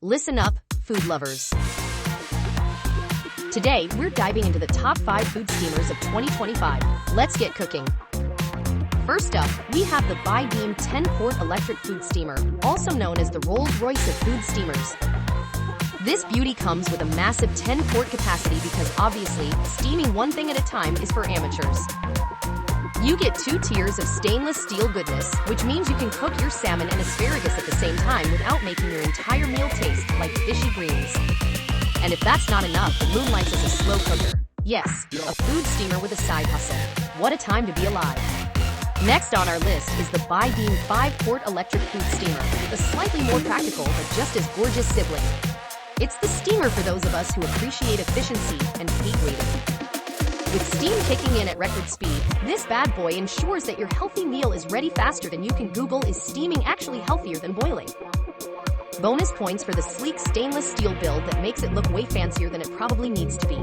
Listen up, food lovers. Today, we're diving into the top 5 food steamers of 2025. Let's get cooking. First up, we have the BUYDEEM 10-quart electric food steamer, also known as the Rolls-Royce of food steamers. This beauty comes with a massive 10-quart capacity because obviously, steaming one thing at a time is for amateurs. You get 2 tiers of stainless steel goodness, which means you can cook your salmon and asparagus at the same time without making your entire meal taste like fishy greens. And if that's not enough, it moonlights as a slow cooker. Yes, a food steamer with a side hustle. What a time to be alive. Next on our list is the BUYDEEM 5-quart electric food steamer, the slightly more practical but just as gorgeous sibling. It's the steamer for those of us who appreciate efficiency and hate waiting. With steam kicking in at record speed, this bad boy ensures that your healthy meal is ready faster than you can Google is steaming actually healthier than boiling. Bonus points for the sleek stainless steel build that makes it look way fancier than it probably needs to be.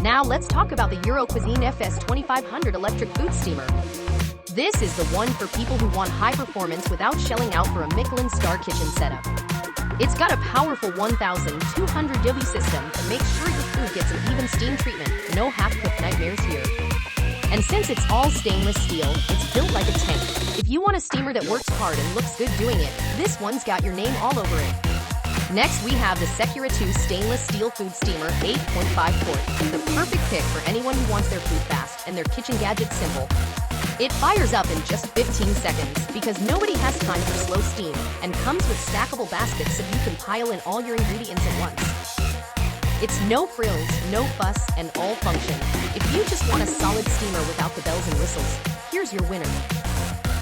Now let's talk about the Cuisine FS 2500 electric food steamer. This is the one for people who want high performance without shelling out for a Michelin star kitchen setup. It's got a powerful 1,200 W system that makes sure your food gets an even steam treatment, no half-cooked nightmares here. And since it's all stainless steel, it's built like a tank. If you want a steamer that works hard and looks good doing it, this one's got your name all over it. Next, we have the Secura 2 stainless steel food steamer 8.5 quart, the perfect pick for anyone who wants their food fast and their kitchen gadgets simple. It fires up in just 15 seconds because nobody has time for slow steam and comes with stackable baskets so you can pile in all your ingredients at once. It's no frills, no fuss, and all function. If you just want a solid steamer without the bells and whistles, here's your winner.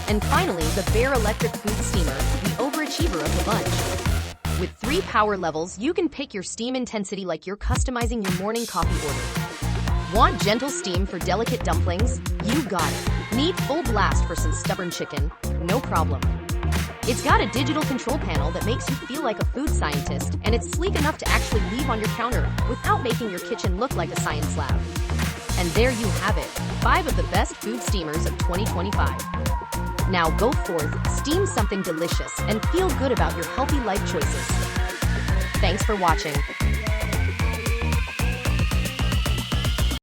And finally, the Bear electric food steamer, the overachiever of the bunch. With 3 power levels, you can pick your steam intensity like you're customizing your morning coffee order. Want gentle steam for delicate dumplings? You got it. Need full blast for some stubborn chicken? No problem. It's got a digital control panel that makes you feel like a food scientist, and it's sleek enough to actually leave on your counter without making your kitchen look like a science lab. And there you have it, 5 of the best food steamers of 2025. Now go forth, steam something delicious, and feel good about your healthy life choices. Thanks for watching.